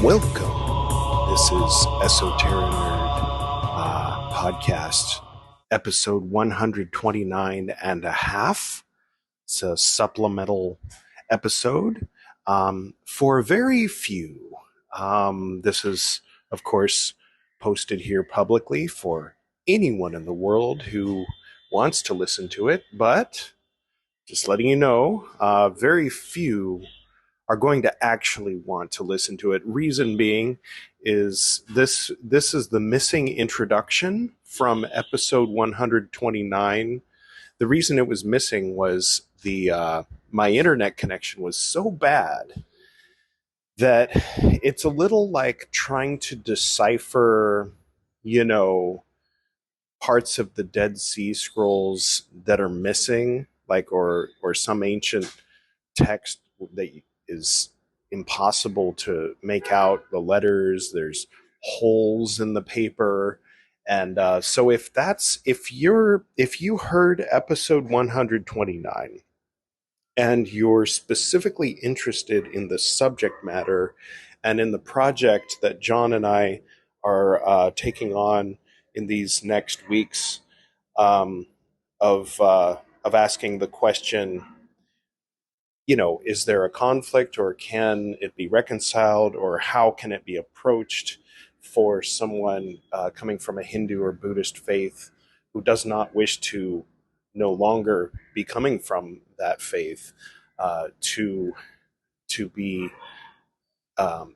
Welcome. This is Esoterinerd podcast, episode 129 and a half. It's a supplemental episode for very few. This is, of course, posted here publicly for anyone in the world who wants to listen to it, but just letting you know, very few are going to actually want to listen to it. Reason being is this is the missing introduction from episode 129. The reason it was missing was the my internet connection was so bad that it's a little like trying to decipher, parts of the Dead Sea Scrolls that are missing, like or some ancient text that is impossible to make out the letters. There's holes in the paper, and so if you heard episode 129 and you're specifically interested in the subject matter and in the project that John and I are taking on in these next weeks, of asking the question, is there a conflict, or can it be reconciled, or how can it be approached for someone coming from a Hindu or Buddhist faith who does not wish to no longer be coming from that faith to be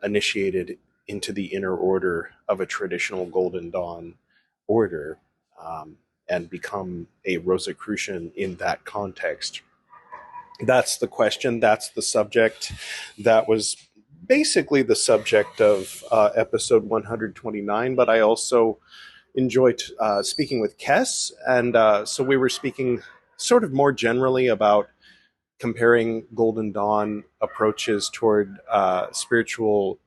initiated into the inner order of a traditional Golden Dawn order, and become a Rosicrucian in that context. That's the question. That's the subject. That was basically the subject of episode 129, but I also enjoyed speaking with Kess, and so we were speaking sort of more generally about comparing Golden Dawn approaches toward spiritual,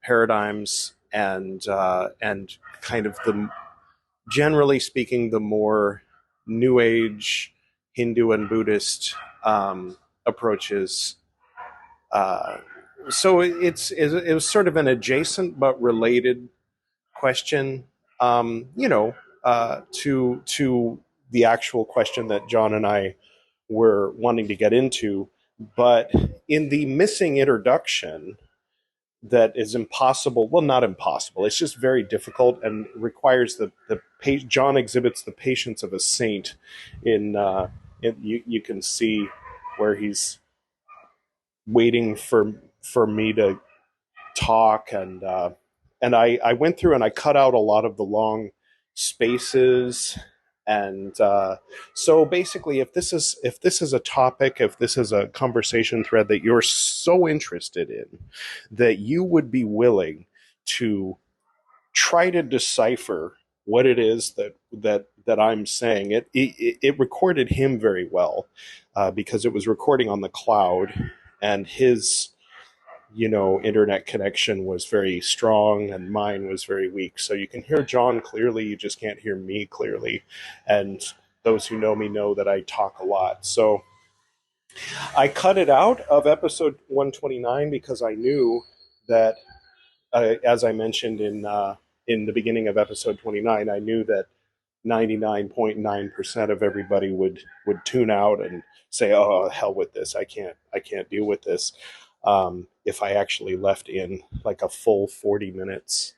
paradigms, and kind of the, generally speaking, the more New Age Hindu and Buddhist approaches. So it was sort of an adjacent but related question, to the actual question that John and I were wanting to get into. But in the missing introduction, that is impossible. Well, not impossible. It's just very difficult and requires John exhibits the patience of a saint. You can see where he's waiting for me to talk, and I went through and I cut out a lot of the long spaces. And so basically, if this is a topic, if this is a conversation thread that you're so interested in, that you would be willing to try to decipher what it is that I'm saying, it recorded him very well, because it was recording on the cloud, and his internet connection was very strong and mine was very weak. So you can hear John clearly, you just can't hear me clearly. And those who know me know that I talk a lot. So I cut it out of episode 129 because I knew that, as I mentioned in the beginning of episode 29, I knew that 99.9% of everybody would tune out and say, "Oh, hell with this! I can't deal with this." If I actually left in like a full 40 minutes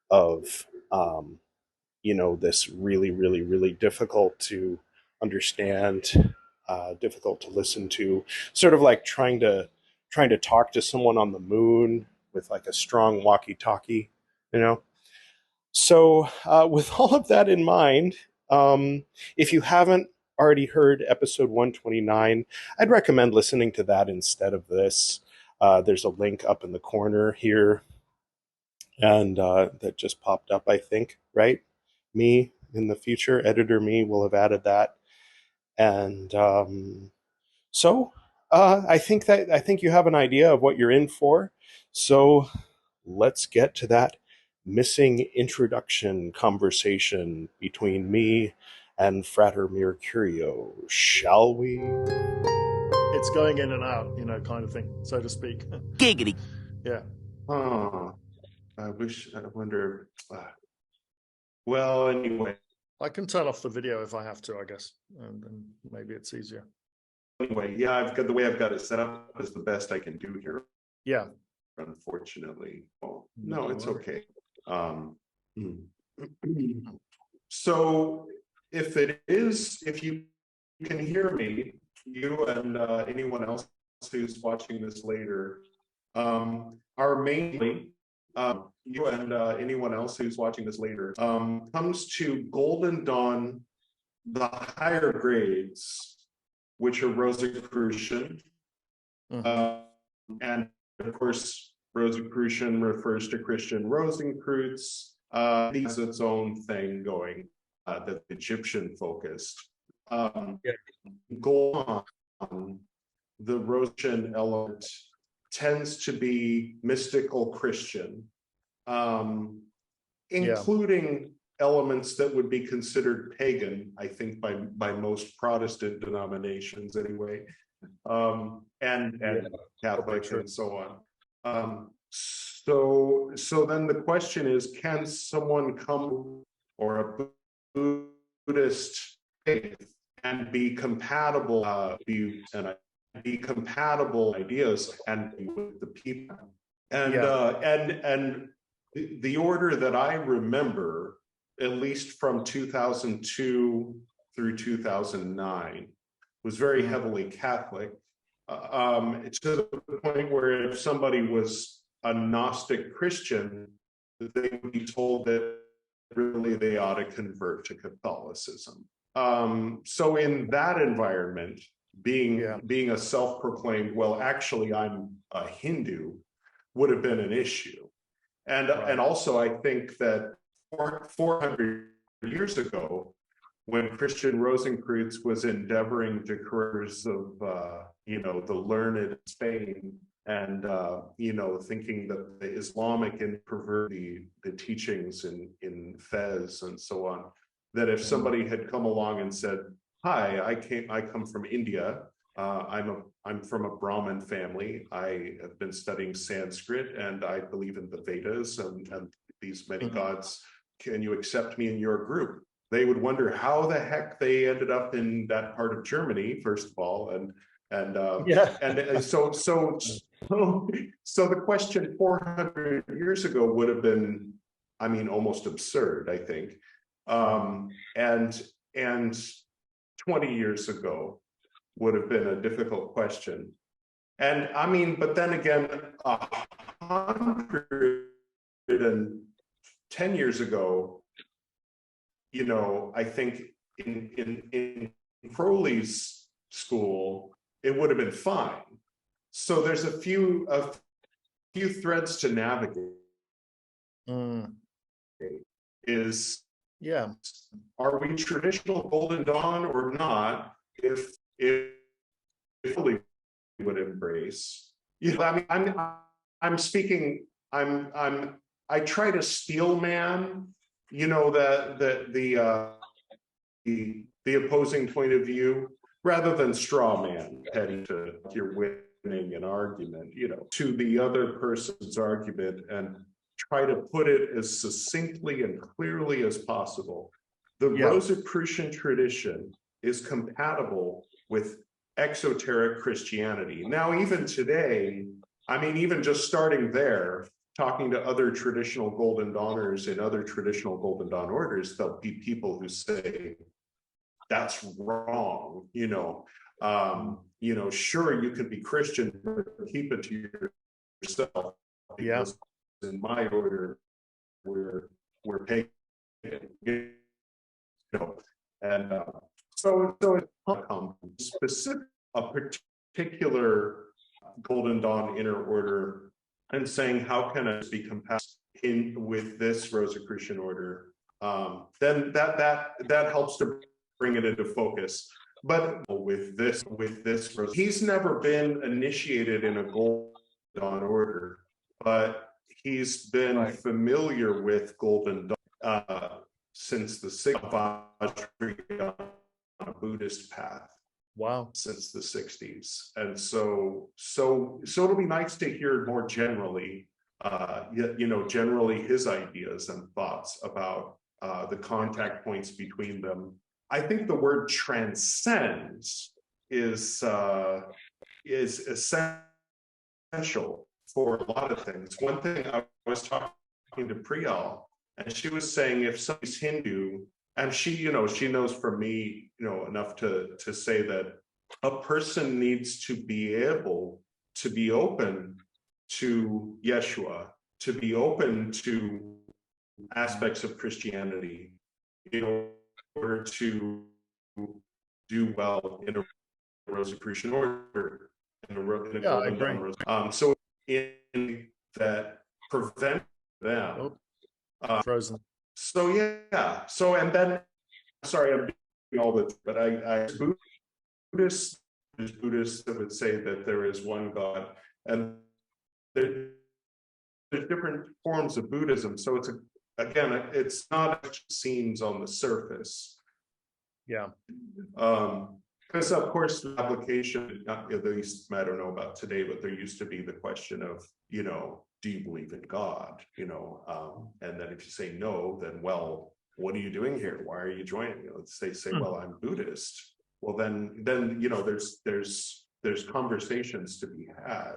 of, this really, really, really difficult to understand, difficult to listen to, sort of like trying to talk to someone on the moon with like a strong walkie-talkie, So with all of that in mind, if you haven't already heard episode 129, I'd recommend listening to that instead of this. There's a link up in the corner here, and that just popped up, I think, right? Me in the future, editor me will have added that. And so I think you have an idea of what you're in for. So let's get to that missing introduction conversation between me and Frater Mercurio, shall we? It's going in and out, kind of thing, so to speak. Giggity. Yeah. Huh. I wonder. Well, anyway. I can turn off the video if I have to, I guess, and then maybe it's easier. Anyway, yeah, I've got the way I've got it set up is the best I can do here. Yeah. Unfortunately. Oh, No no, it's worries. okay. So if you can hear me, you and anyone else who's watching this later, are mainly you and anyone else who's watching this later comes to Golden Dawn, the higher grades, which are Rosicrucian, and of course Rosicrucian refers to Christian Rosenkreuz. It has its own thing going that's Egyptian focused. Go on, the Rosicrucian element tends to be mystical Christian, including elements that would be considered pagan, I think, by most Protestant denominations anyway, and Catholic and so on. So then the question is, can someone come, or a Buddhist faith, and be compatible, be compatible ideas and with the people? And the order that I remember, at least from 2002 through 2009, was very heavily Catholic, to the point where if somebody was a Gnostic Christian, they would be told that really they ought to convert to Catholicism. So in that environment, being a self-proclaimed, well, actually I'm a Hindu, would have been an issue. And also I think that 400 years ago, when Christian Rosenkreuz was endeavoring to careers of the learned in Spain, and thinking that the Islamic and pervert the teachings in Fez and so on, that if somebody had come along and said, "Hi, I come from India. I'm from a Brahmin family. I have been studying Sanskrit, and I believe in the Vedas and these many gods. Can you accept me in your group?" They would wonder how the heck they ended up in that part of Germany, first of all, and so the question 400 years ago would have been, I mean, almost absurd, I think, and 20 years ago would have been a difficult question. And I mean, but then again, 110 years ago, I think in Crowley's school, it would have been fine. So there's a few threads to navigate. Are we traditional Golden Dawn or not? If Crowley would embrace, I mean, I'm speaking. I try to steel man, the opposing point of view, rather than straw man, heading to you're winning an argument, to the other person's argument, and try to put it as succinctly and clearly as possible. The Rosicrucian tradition is compatible with exoteric Christianity. Now, even today, I mean, even just starting there, talking to other traditional Golden Dawners in other traditional Golden Dawn orders, there'll be people who say, that's wrong, sure, you can be Christian, but keep it to yourself, because in my order, we're pagan, and so it's specific, a particular Golden Dawn inner order, and saying, how can I be compatible with this Rosicrucian order? Then that helps to bring it into focus. But with this, he's never been initiated in a Golden Dawn order, but he's been familiar with Golden Dawn since the Vajrayana Buddhist path. Wow. Since the 60s. And so it'll be nice to hear more generally generally his ideas and thoughts about the contact points between them. I think the word transcends is essential for a lot of things. One thing, I was talking to Priyal, and she was saying if somebody's Hindu, and she knows from me, enough to say that a person needs to be able to be open to Yeshua, to be open to aspects of Christianity in order to do well in a Rosicrucian order, in a Yeah, I golden agree. dawn. So in that prevent them. Frozen. So yeah. So and then, sorry, I'm doing all this, but I Buddhists, there's Buddhists that would say that there is one God, and there's different forms of Buddhism. So it's not what seems on the surface. Yeah. Because of course the application, at least I don't know about today, but there used to be the question of, do you believe in God? And then if you say no, then well, what are you doing here? Why are you joining? They say, well, I'm Buddhist. Well, then there's conversations to be had.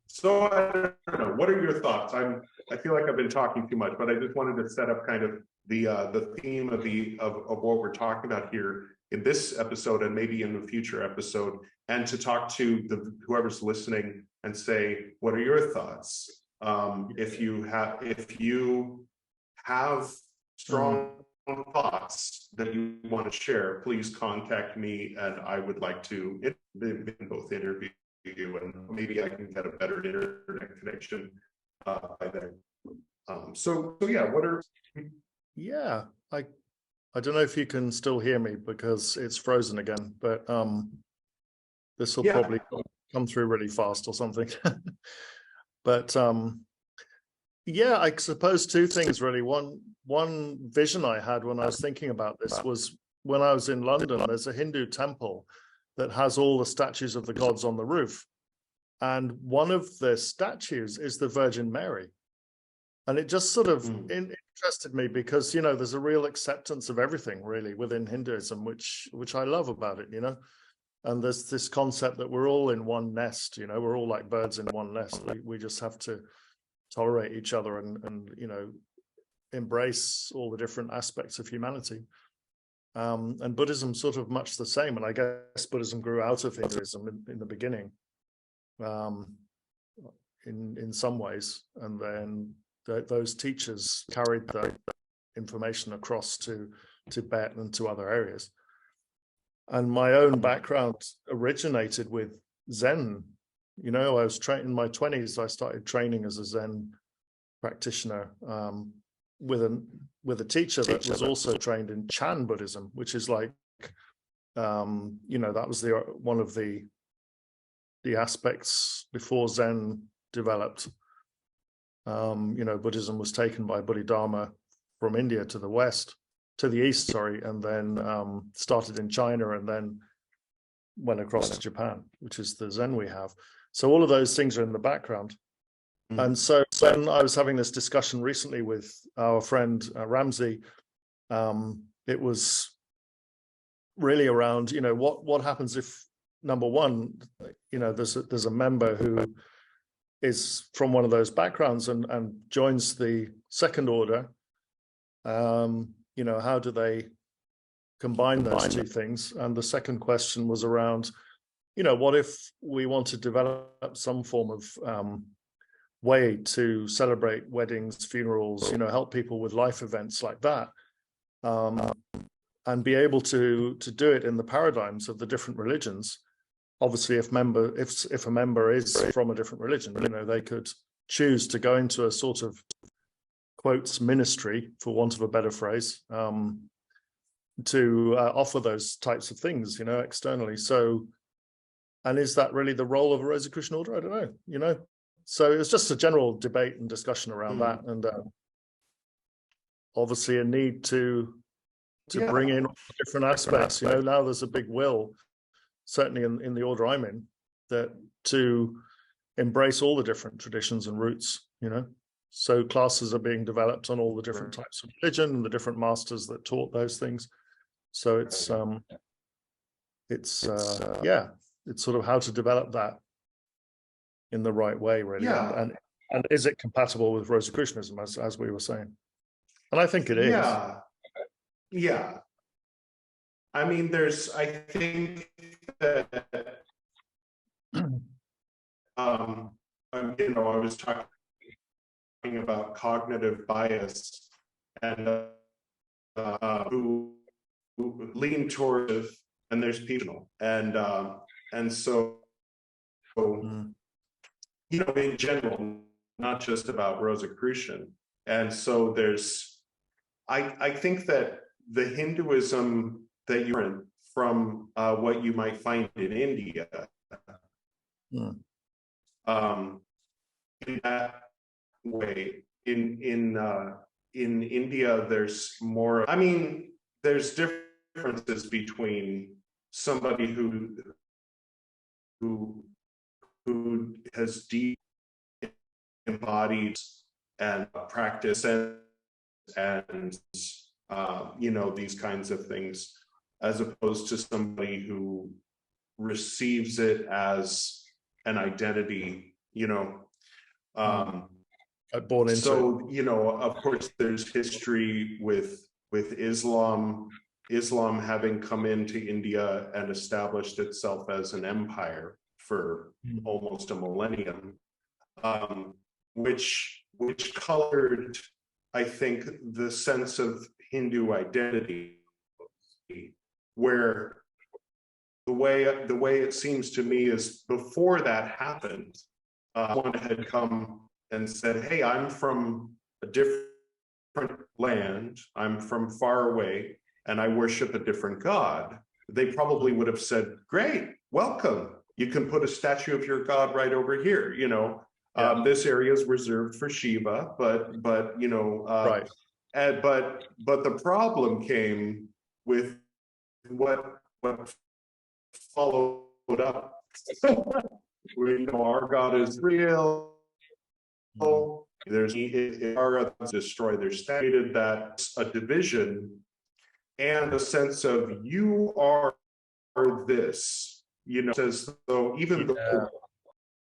So I don't know. What are your thoughts? I feel like I've been talking too much, but I just wanted to set up kind of the theme of what we're talking about here in this episode, and maybe in a future episode, and to talk to whoever's listening and say, what are your thoughts? If you have strong thoughts that you want to share, please contact me, and I would like to both interview you, and maybe I can get a better internet connection by then. So yeah, what are? Yeah, I don't know if you can still hear me because it's frozen again, but this will probably come through really fast or something. But yeah, I suppose two things really. One vision I had when I was thinking about this was when I was in London. There's a Hindu temple that has all the statues of the gods on the roof, and one of the statues is the Virgin Mary. And it just sort of interested me because, there's a real acceptance of everything really within Hinduism, which I love about it, and there's this concept that we're all in one nest, we're all like birds in one nest. We just have to tolerate each other and embrace all the different aspects of humanity. And Buddhism sort of much the same. And I guess Buddhism grew out of Hinduism in the beginning, in some ways, and then those teachers carried the information across to Tibet and to other areas. And my own background originated with Zen. I was trained in my 20s. I started training as a Zen practitioner with a teacher that was also trained in Chan Buddhism, which is like, that was one of the aspects before Zen developed. Buddhism was taken by Bodhidharma from India to the east, and then started in China and then went across to Japan, which is the Zen we have. So all of those things are in the background. And so when I was having this discussion recently with our friend Ramsey, it was really around, what happens if, number one, there's a member who is from one of those backgrounds and joins the second order. How do they combine those two things? And the second question was around, what if we want to develop some form of way to celebrate weddings, funerals, help people with life events like that, and be able to do it in the paradigms of the different religions. Obviously, if a member is from a different religion, they could choose to go into a sort of quotes ministry, for want of a better phrase, to offer those types of things, externally. So, and is that really the role of a Rosicrucian order? I don't know, So it was just a general debate and discussion around that, and obviously a need to bring in different aspects. Now there's a big will, certainly in the order I'm in, that to embrace all the different traditions and roots, So classes are being developed on all the different types of religion and the different masters that taught those things. So it's sort of how to develop that in the right way, really. Yeah. And is it compatible with Rosicrucianism, as we were saying? And I think it is. Yeah. I mean, I think that, I was talking about cognitive bias and who lean towards, and there's people, and so, in general, not just about Rosicrucian. And so I think that the Hinduism that you're in from what you might find in India, in that way, in India, there's more. I mean, there's differences between somebody who has deep embodied and practice and these kinds of things, as opposed to somebody who receives it as an identity, born into. So, of course, there's history with Islam having come into India and established itself as an empire for almost a millennium, which colored, I think, the sense of Hindu identity, where the way it seems to me is before that happened, one had come and said, "Hey, I'm from a different land. I'm from far away, and I worship a different god." They probably would have said, "Great, welcome. You can put a statue of your god right over here." This area is reserved for Shiva, but right. But the problem came with what followed up. We know our God is real. There's our destroy their stated that a division and a sense of you are this, as though even though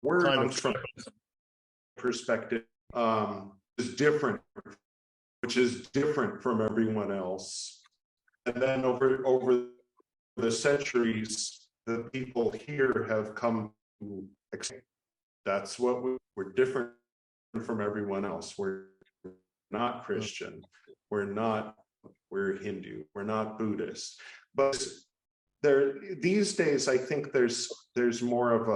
word comes from perspective is different, which is different from everyone else. And then over the centuries, the people here have come to accept that's what we're different from everyone else. We're not Christian. We're Hindu. We're not Buddhist. But these days, I think there's more of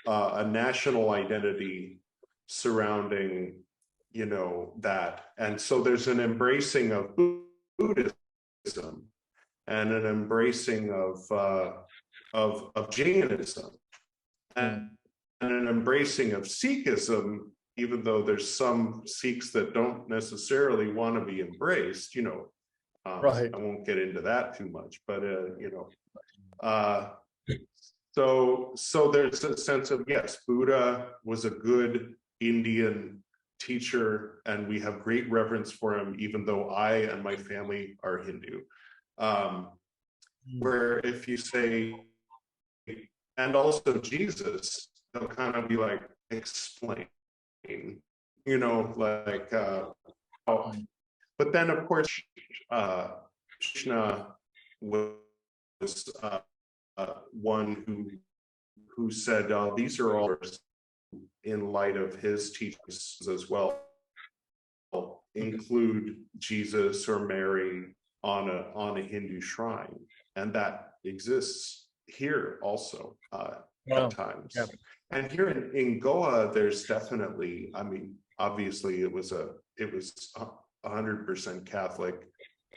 a national identity surrounding, that. And so there's an embracing of Buddhism and an embracing of Jainism and an embracing of Sikhism, even though there's some Sikhs that don't necessarily want to be embraced, Right. I won't get into that too much, but so there's a sense of, yes, Buddha was a good Indian teacher, and we have great reverence for him, even though I and my family are Hindu. Where if you say, and also Jesus, they'll kind of be like, explain, but then of course, Krishna was one who said, these are all in light of his teachings as well, include Jesus or Mary on a Hindu shrine, and that exists here also at times. Yeah. And here in Goa, there's definitely, I mean, obviously it was 100% Catholic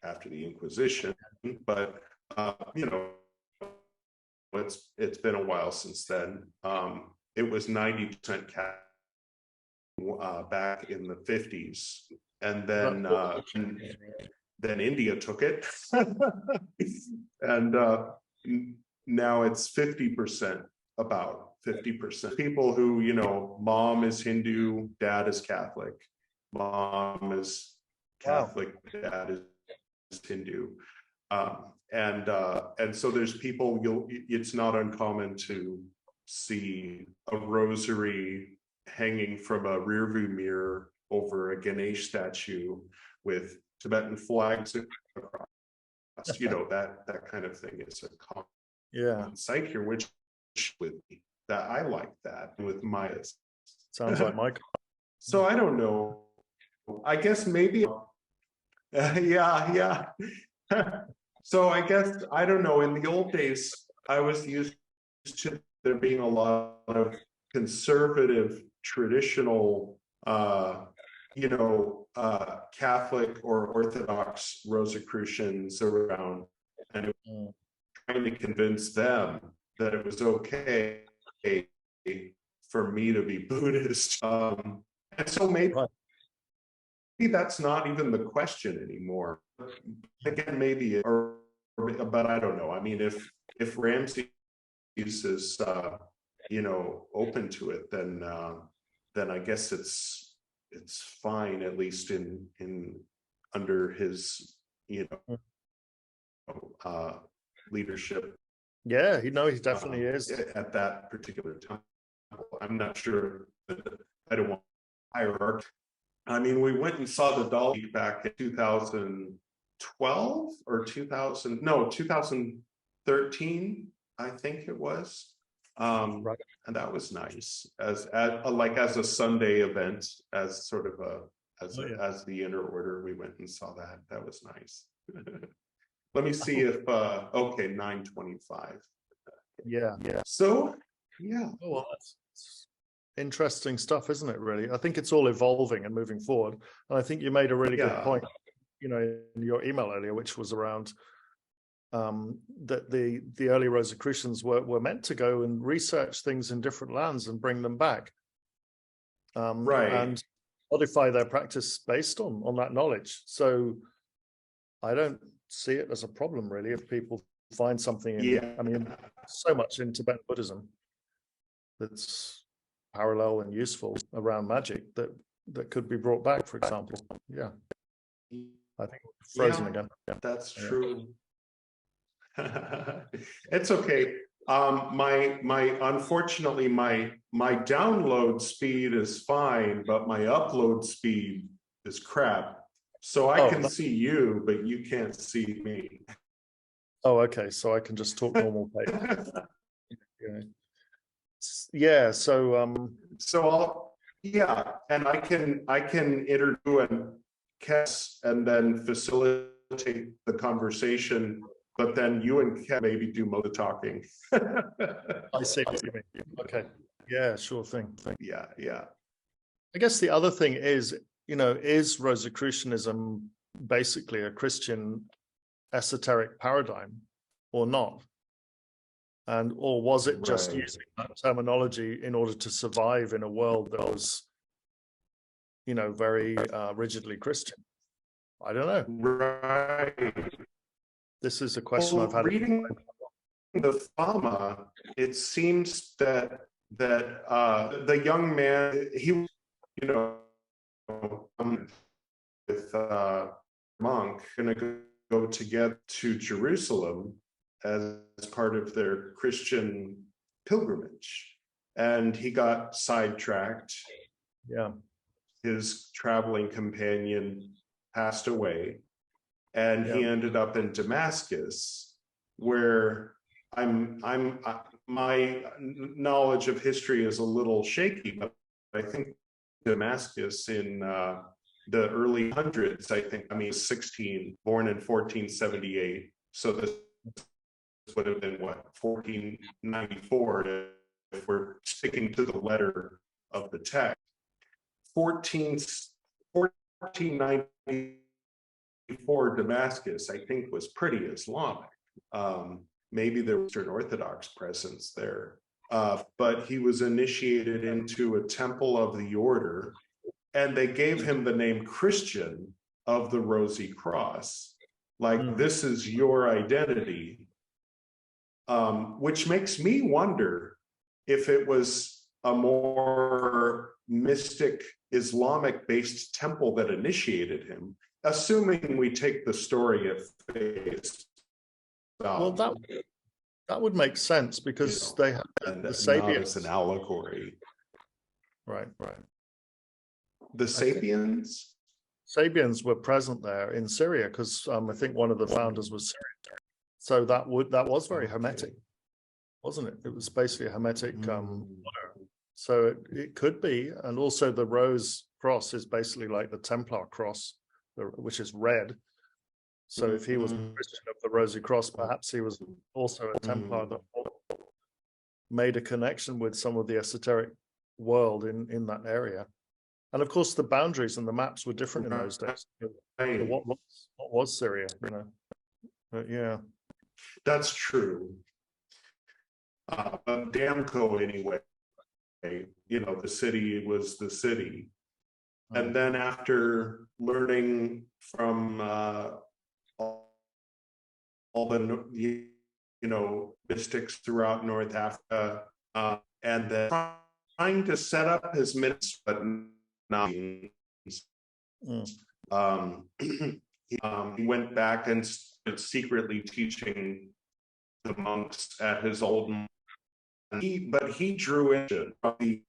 after the Inquisition, but it's been a while since then. It was 90% Catholic back in the 50s, and then India took it, and now it's 50%. about 50%. People who, you know, mom is Hindu, dad is Catholic. Mom is Catholic, dad is Hindu. And so there's people, it's not uncommon to see a rosary hanging from a rearview mirror over a Ganesh statue with Tibetan flags across. You know, that kind of thing is a common sight here, which with me, that I like that with Maya's. Sounds like Mike. So I don't know. I guess maybe, yeah. So I guess, I don't know, in the old days, I was used to there being a lot of conservative, traditional, Catholic or Orthodox Rosicrucians around, and trying to convince them that it was okay for me to be Buddhist. And so maybe that's not even the question anymore. Again, maybe, but I don't know. I mean, if Ramses is open to it, then I guess it's fine, at least in under his leadership. Yeah, he definitely is at that particular time. I'm not sure. I don't want hierarchy. I mean, we went and saw the Dalai back in 2012 or 2013, I think it was. And that was nice as a Sunday event, as sort of as the inner order. We went and saw that. That was nice. Let me see if okay, 9:25. Yeah. So yeah. Oh, well, that's interesting stuff, isn't it? Really, I think it's all evolving and moving forward. And I think you made a really good point, in your email earlier, which was around that the early Rosicrucians were meant to go and research things in different lands and bring them back, and modify their practice based on that knowledge. So I don't see it as a problem, really, if people find something I mean, so much in Tibetan Buddhism that's parallel and useful around magic that could be brought back, for example. I think frozen again. That's true. It's okay. Unfortunately my download speed is fine, but my upload speed is crap. So I can see you, but you can't see me. Oh, okay. So I can just talk normal pace. Yeah. So and I can interview and Kes and then facilitate the conversation, but then you and Kes maybe do most of the talking. I see what you mean. Okay. Yeah, sure thing. Yeah. I guess the other thing is, is Rosicrucianism basically a Christian esoteric paradigm or not? Or was it just using that terminology in order to survive in a world that was, very rigidly Christian? I don't know. Right. This is a question I've had. Reading the Fama, it seems that the young man, he, with monk, gonna go together to Jerusalem as part of their Christian pilgrimage, and he got sidetracked. Yeah, his traveling companion passed away, and he ended up in Damascus, where my knowledge of history is a little shaky, but I think Damascus in the early hundreds, 16, born in 1478. So this would have been 1494 if we're sticking to the letter of the text. 1494 Damascus, I think, was pretty Islamic. Maybe there was an Orthodox presence there, but he was initiated into a temple of the order, and they gave him the name Christian of the Rosy Cross. This is your identity, which makes me wonder, if it was a more mystic Islamic based temple that initiated him, assuming we take the story at face Well, value, that would make sense because they had the Sabians. Not as an allegory. Right. The Sabians? Sabians were present there in Syria because I think one of the founders was Syrian. So that was very hermetic, wasn't it? It was basically a hermetic so it could be. And also the rose cross is basically like the Templar cross, which is red. So if he was a Christian of the Rosy Cross, perhaps he was also a Templar that made a connection with some of the esoteric world in that area. And of course, the boundaries and the maps were different in those days. What was Syria, you know? But yeah. That's true. Damco, anyway, you know, the city was the city. And then after learning from all the, you know, mystics throughout North Africa, and then trying to set up his ministry, but not. He went back and started secretly teaching the monks at his old. But he drew in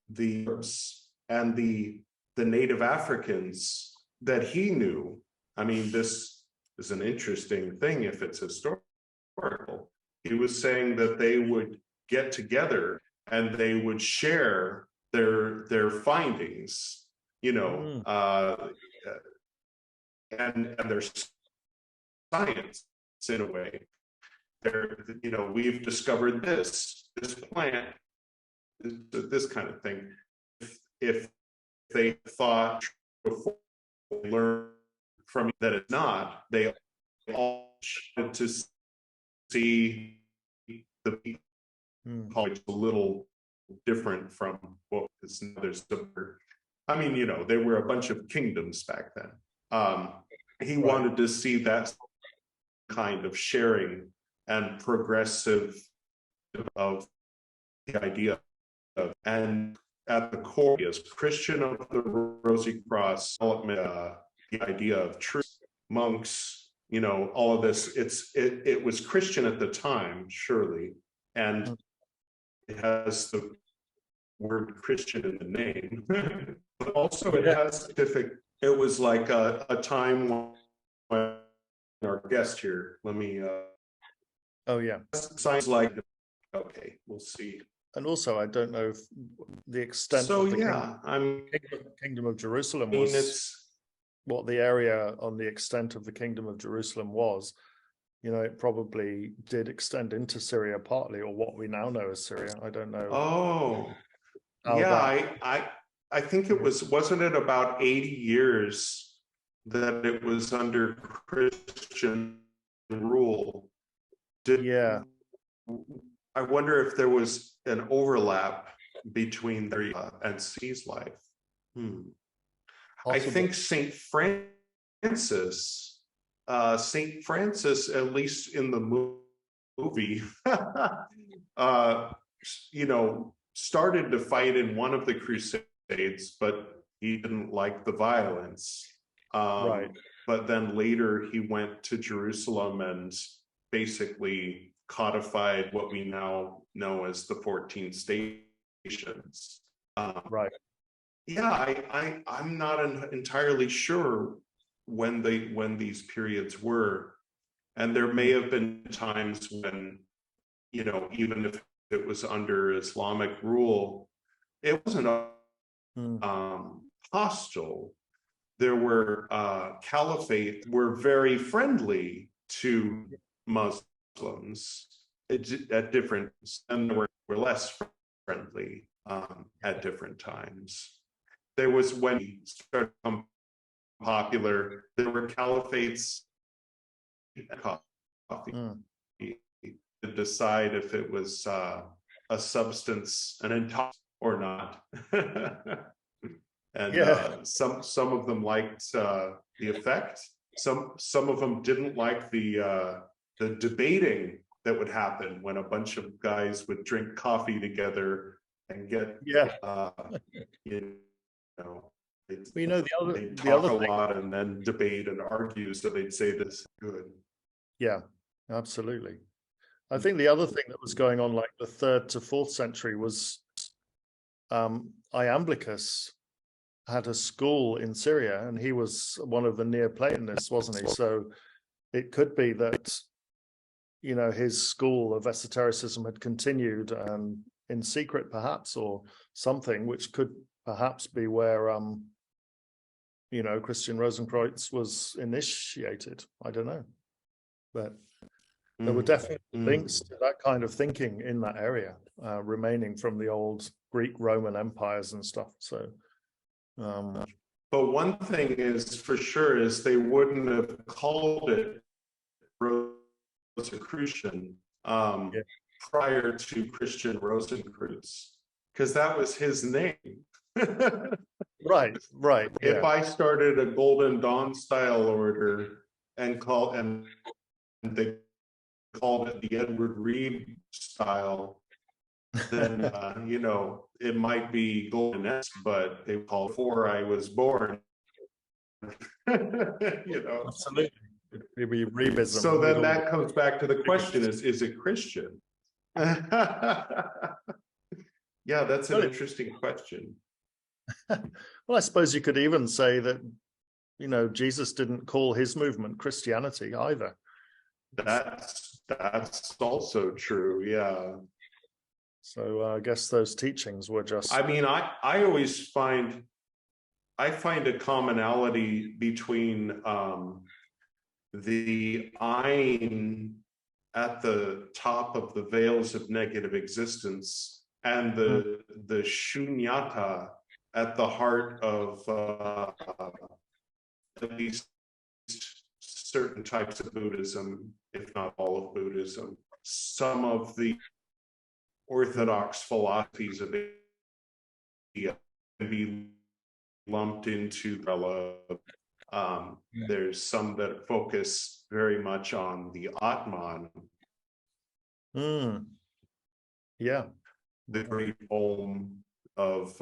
the Arabs and the Native Africans that he knew. I mean, this is an interesting thing if it's historical. He was saying that they would get together and they would share their findings, you know, and their science in a way. You know, we've discovered this plant, this kind of thing. If they thought before they learned from that it's not, they all wanted to see the college a little different from what is there's. I mean, you know, there were a bunch of kingdoms back then. He wanted to see that kind of sharing and progressive of the idea of, and at the core is Christian of the Rosy Cross, the idea of truth, monks, you know, all of this. It was Christian at the time, surely, and it has the word Christian in the name, but also it has scientific. It was like a time when our guest here. Let me. Oh yeah. Science like. Okay, we'll see. And also, I don't know if the extent of the kingdom of Jerusalem was what the area on the extent of the kingdom of Jerusalem was. You know, it probably did extend into Syria partly, or what we now know as Syria. I don't know. Oh, yeah. I think it wasn't it about 80 years that it was under Christian rule? Yeah. I wonder if there was an overlap between and C's life. I think Saint Francis, at least in the movie, you know, started to fight in one of the Crusades, but he didn't like the violence. But then later he went to Jerusalem and basically codified what we now know as the 14 stations. Yeah, I'm not entirely sure when these periods were, and there may have been times when, you know, even if it was under Islamic rule, it wasn't hostile. There were caliphate were very friendly to Muslims at different, and were less friendly at different times. There was, when he started to become popular, there were caliphates to decide if it was a substance, an intoxicant or not. And some of them liked the effect. Some of them didn't like the debating that would happen when a bunch of guys would drink coffee together and get, Yeah. you know, they, Well, you know, they the talk other a thing. lot and then debate and argue, so they'd say this is good. Yeah, absolutely. I think the other thing that was going on, like the 3rd to 4th century, was Iamblichus had a school in Syria, and he was one of the Neoplatonists, wasn't he? So it could be that, you know, his school of esotericism had continued in secret, perhaps, or something, which could perhaps be where, you know, Christian Rosenkreuz was initiated. I don't know, but there were definitely links to that kind of thinking in that area, remaining from the old Greek Roman empires and stuff. So, but one thing is for sure is they wouldn't have called it Rosicrucian yeah. prior to Christian Rosenkreuz, because that was his name. Right. If Yeah. I started a Golden Dawn style order and they called it the Edward Reed style, then you know, it might be Golden-esque, but they call it before I was born. You know, Absolutely. It'd be revision. so then that comes back to the question: is it Christian? Yeah, that's an interesting question. Well, I suppose you could even say that, you know, Jesus didn't call his movement Christianity either. That's also true. Yeah. So I guess those teachings were just. I mean, I always find a commonality between the Ein at the top of the veils of negative existence and the Shunyata at the heart of at least certain types of Buddhism, if not all of Buddhism. Some of the orthodox philosophies of it can be lumped into there's some that focus very much on the Atman, Yeah, the great Om of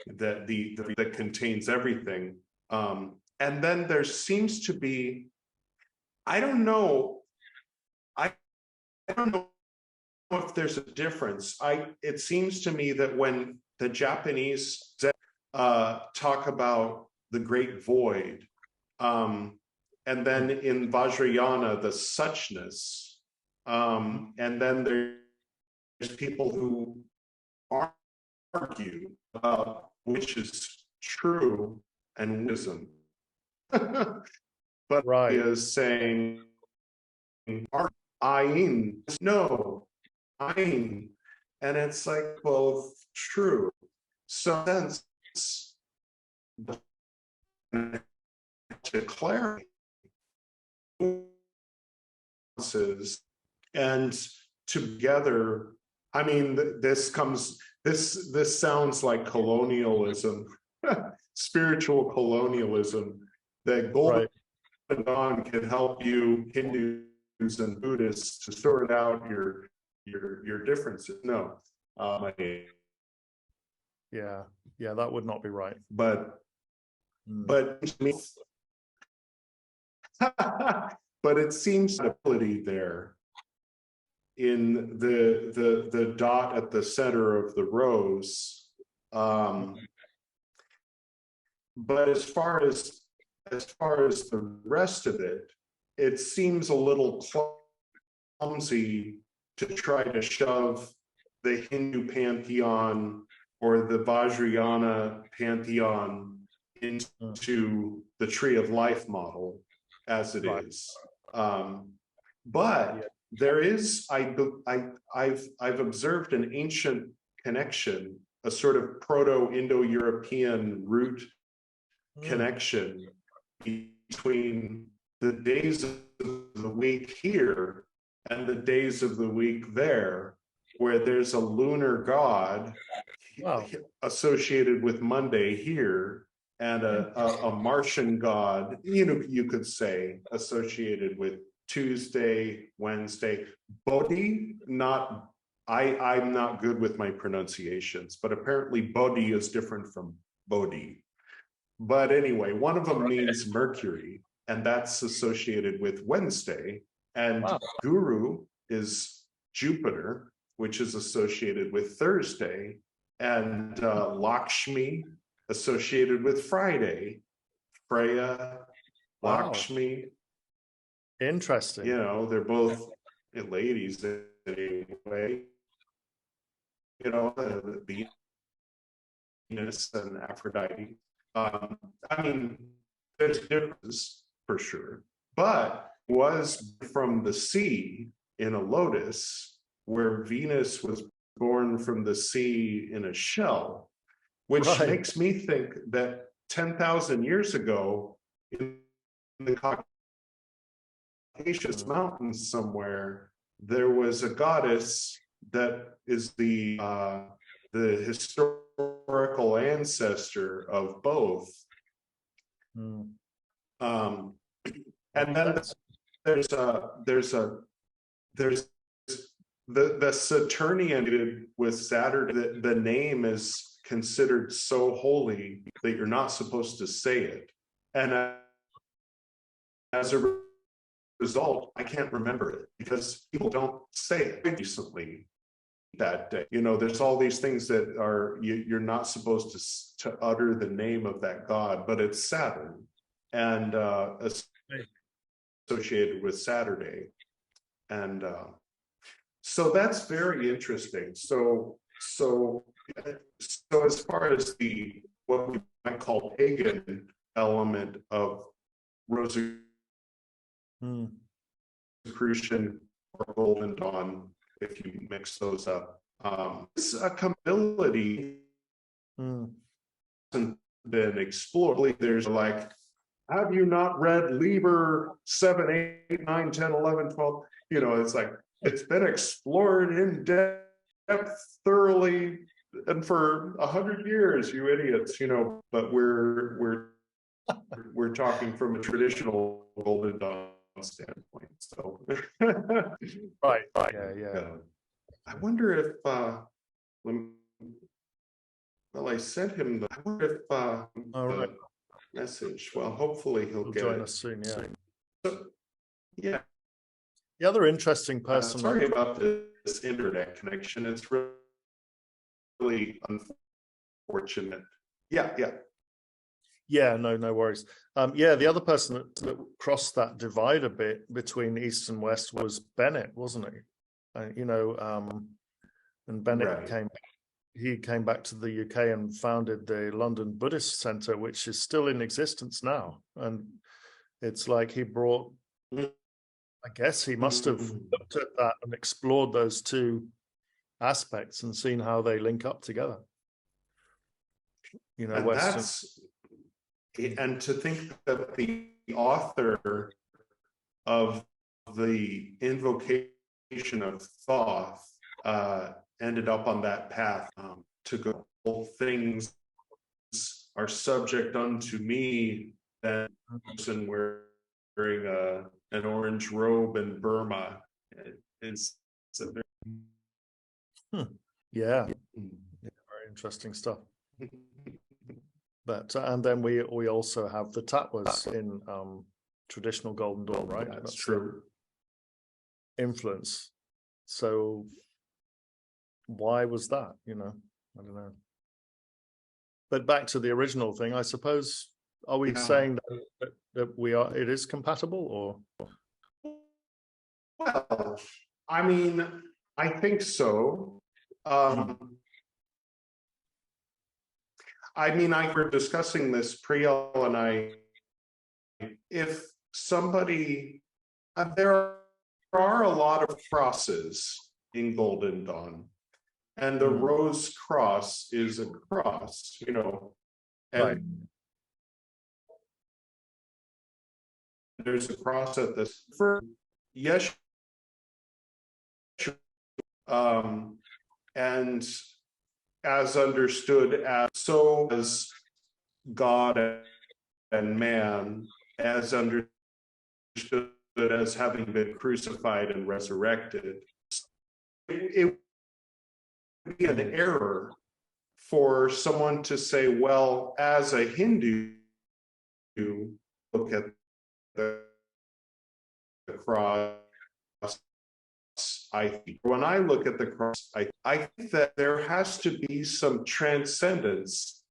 that contains everything. And then there seems to be, I don't know if there's a difference. It seems to me that when the Japanese talk about the great void, and then in Vajrayana, the suchness, and then there's people who argue about which is true and wisdom. But right. he is saying, Ayin, no, Ayin. And it's like, well, true. So sense to clarity and together, I mean, this sounds like colonialism, spiritual colonialism, that Golden Dawn can help you Hindus and Buddhists to sort out your differences. No, yeah, that would not be right. But but it seems ability there in the dot at the center of the rose. But as far as the rest of it, it seems a little clumsy to try to shove the Hindu pantheon or the Vajrayana pantheon into the tree of life model as it is. But there is, I've observed an ancient connection, a sort of Proto-Indo-European root connection between the days of the week here and the days of the week there, where there's a lunar god associated with Monday here, and a Martian god, you could say, associated with Tuesday, Wednesday. Bodhi, not I'm not good with my pronunciations, but apparently Bodhi is different from Bodhi. But anyway, one of them means Mercury, and that's associated with Wednesday. And Guru is Jupiter, which is associated with Thursday, and Lakshmi associated with Friday. Freya, Lakshmi. Interesting. You know, they're both ladies anyway. You know, the Venus and Aphrodite. I mean, there's differences for sure, but was from the sea in a lotus, where Venus was born from the sea in a shell, which makes me think that 10,000 years ago in the Caucasus Mountains somewhere, there was a goddess that is the historical ancestor of both. And then there's the Saturnian with Saturn. The name is considered so holy that you're not supposed to say it, and as a result, I can't remember it because people don't say it recently. That day, you know, there's all these things that are you're not supposed to utter the name of that god, but it's Saturn, and associated with Saturday, and so that's very interesting. So as far as the what we might call pagan element of Rosicrucian or Golden Dawn, if you mix those up, it's a compatibility hasn't been explored. There's like, have you not read Liber 7, 8, 9, 10, 11, 12? You know, it's like, it's been explored in depth thoroughly and for 100 years, you idiots, you know, but we're talking from a traditional Golden Dawn standpoint. So right. Yeah. I wonder if I sent him I wonder if the message. Well, hopefully he'll get join it us soon. Yeah. So, yeah. The other interesting person. Sorry about this internet connection. It's really unfortunate. Yeah, no worries. The other person that crossed that divide a bit between East and West was Bennett, wasn't he? And Bennett came back to the UK and founded the London Buddhist Centre, which is still in existence now. And it's like he brought, I guess he must have looked at that and explored those two aspects and seen how they link up together. You know, and to think that the author of the Invocation of Thoth ended up on that path to go, all things are subject unto me, and person wearing an orange robe in Burma. It's very interesting stuff. But and then we also have the Tatwas in traditional Golden Dawn, right? That's true. Influence. So why was that? You know, I don't know. But back to the original thing, I suppose. Are we saying that we are? It is compatible, or? Well, I mean, I think so. I mean, we're discussing this, Priel and I. If somebody, there are a lot of crosses in Golden Dawn, and the rose cross is a cross, you know, and there's a cross at this first. Yes, and as understood as so as God and man, as understood as having been crucified and resurrected. It be an error for someone to say, well, as a Hindu, look at the cross. When I look at the cross, I think that there has to be some transcendence.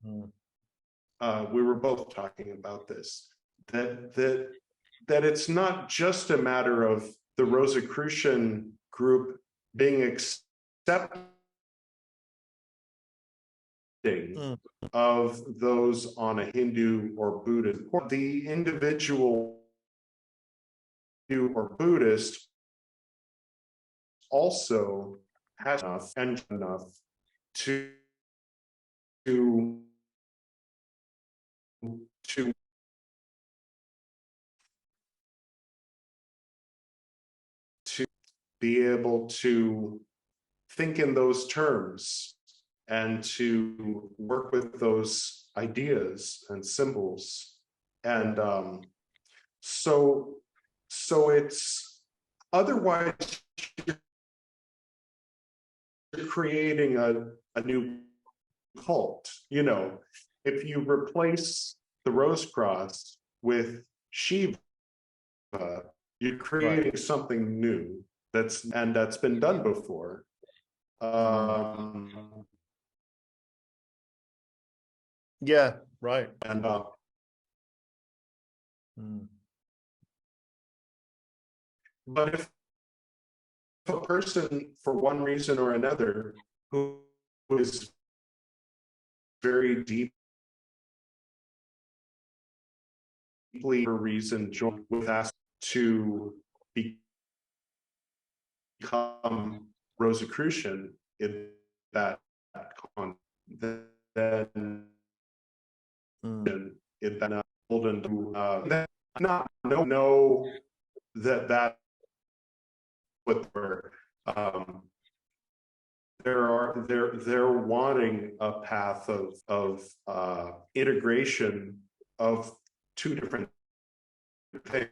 We were both talking about this, that it's not just a matter of the Rosicrucian group being accepting of those on a Hindu or Buddhist, or the individual Hindu or Buddhist also has enough to to be able to think in those terms and to work with those ideas and symbols. And so it's otherwise you're creating a new cult. You know, if you replace the Rose Cross with Shiva, you're creating something new that's been done before. Yeah, right. And but if a person, for one reason or another, who is very deeply for reason joined with us to become Rosicrucian in that then in that golden not know that what they're wanting a path of integration of two different things.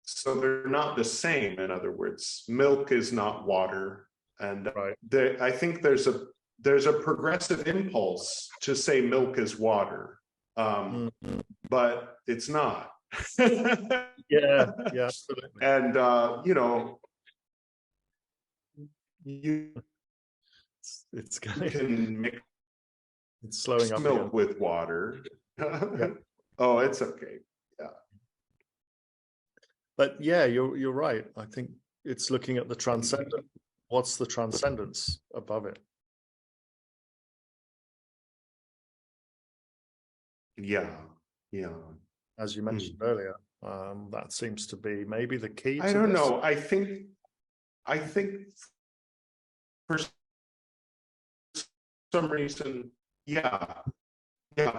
So they're not the same. In other words, milk is not water, and I think there's a progressive impulse to say milk is water, but it's not. Yeah, absolutely. And you know, it's can mix slowing up milk again with water. Oh, it's okay. Yeah. But yeah, you're right. I think it's looking at the transcendent. What's the transcendence above it? Yeah. As you mentioned earlier, that seems to be maybe the key to I don't this. know. I think for some reason, yeah,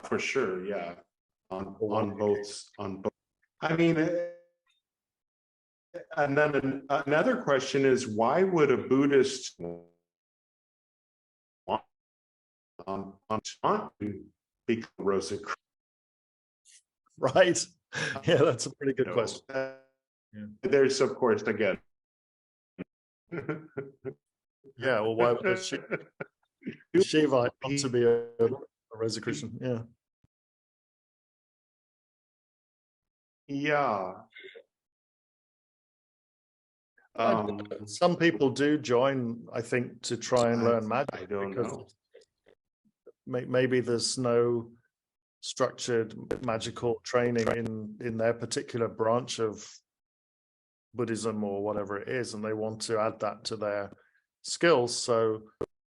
for sure, yeah. On both. I mean, and then another question is, why would a Buddhist want to become Rosicrucian? Right. Yeah, that's a pretty good question. There's, of course, again. Yeah, well, why would a Shiva want to be a Rosicrucian? Yeah. Yeah. Some people do join, I think, to try and learn magic. I don't know. Maybe there's no structured magical training in their particular branch of Buddhism or whatever it is, and they want to add that to their skills. So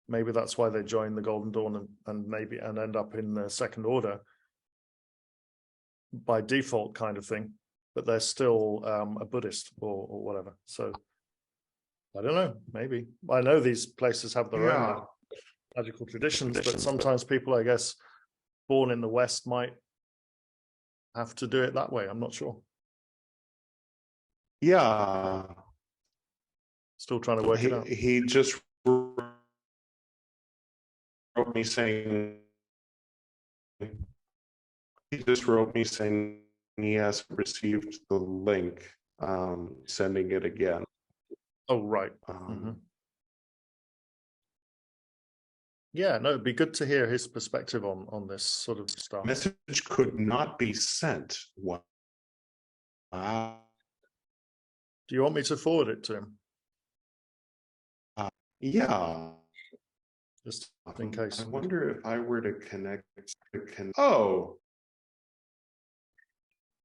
maybe that's why they join the Golden Dawn and end up in the Second Order by default, kind of thing. But they're still a Buddhist or whatever. So I don't know. Maybe I know these places have their own magical traditions, but sometimes people, I guess, born in the West might have to do it that way. I'm not sure. Yeah. Still trying to work it out. He just wrote me saying he has received the link, sending it again. Oh, right. Yeah, no, it'd be good to hear his perspective on this sort of stuff. Message could not be sent. Wow. Do you want me to forward it to him? Yeah. Just in case. I wonder if I were to connect. Oh,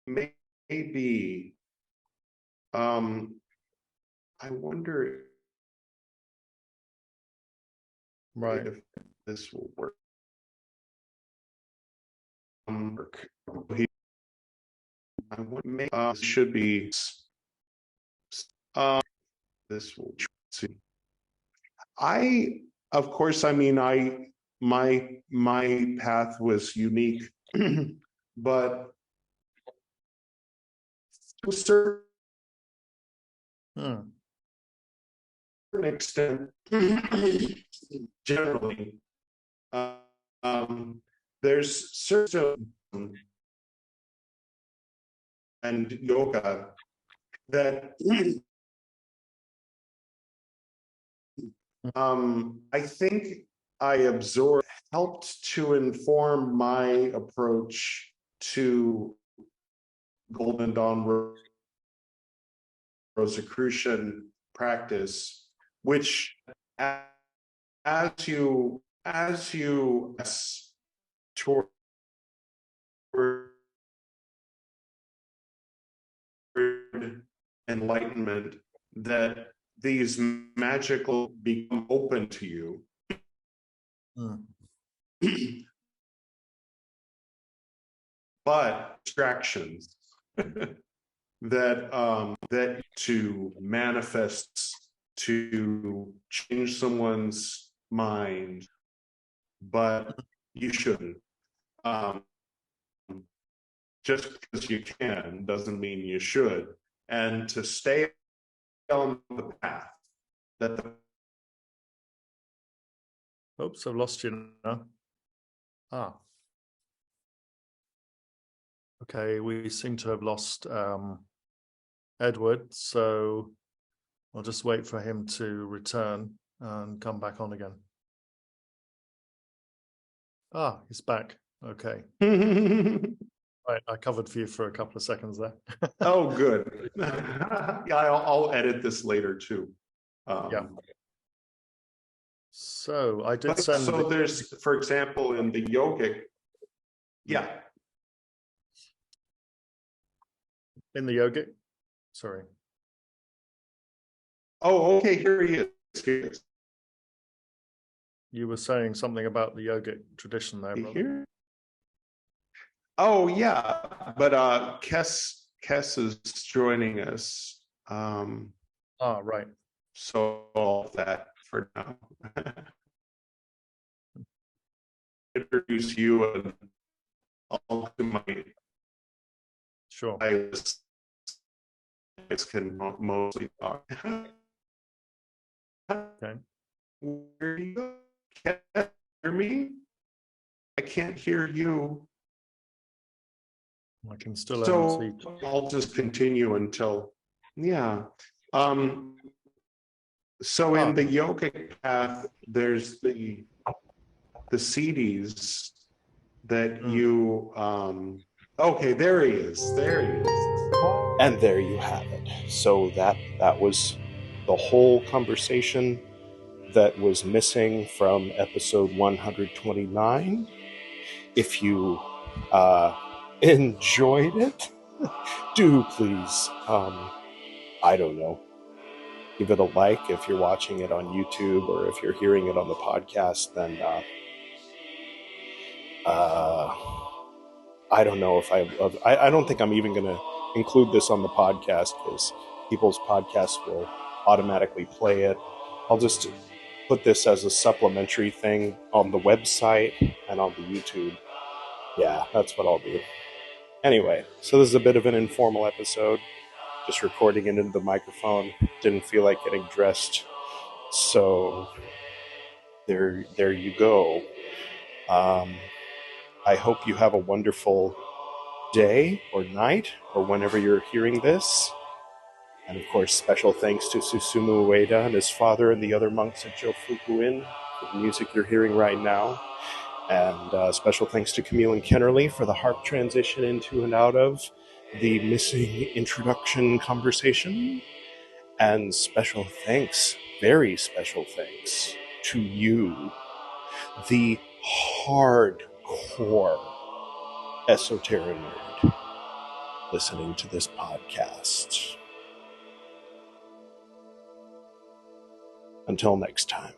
maybe. I wonder Right. if this will work. I wonder, should be. This will see. Of course, I mean, my path was unique, but to a certain extent, generally, there's certain and yoga that I think I absorbed, helped to inform my approach to Golden Dawn Rosicrucian practice, which as you toward enlightenment, that these magical become open to you. But distractions that to manifest, to change someone's mind, but you shouldn't. Just because you can doesn't mean you should. And to stay on the path that the Oops, I've lost you now. Okay, we seem to have lost Edward, so I'll just wait for him to return and come back on again. He's back. Okay. Right, I covered for you for a couple of seconds there. Oh, good. Yeah, I'll edit this later too. Yeah. So I did send. So there's, for example, in the yogic, yeah. In the yogic, sorry. Oh, okay. Here he is. Here he is. You were saying something about the yogic tradition there, brother. Here? Oh, yeah. But Kess is joining us. Right. So all that for now. Introduce you and all to my. Sure. I can mostly talk. Okay. Where you go? Can't hear me? I can't hear you. I can still so see. I'll just continue until, yeah. So in the yogic path, there's the CDs that you, okay, there he is. And there you have it. So that was the whole conversation that was missing from episode 129. If you enjoyed it, do please, I don't know, give it a like if you're watching it on YouTube, or if you're hearing it on the podcast, then I don't know if I don't think I'm even going to include this on the podcast, because people's podcasts will automatically play it. I'll just put this as a supplementary thing on the website and on the YouTube. Yeah, that's what I'll do. Anyway, so this is a bit of an informal episode, just recording it into the microphone. Didn't feel like getting dressed, so there you go. I hope you have a wonderful day or night, or whenever you're hearing this. And of course, special thanks to Susumu Ueda and his father and the other monks at Jofukuin for the music you're hearing right now. And special thanks to Camille and Kennerly for the harp transition into and out of the missing introduction conversation. And special thanks, very special thanks, to you, the hardcore Esoterinerd, listening to this podcast. Until next time.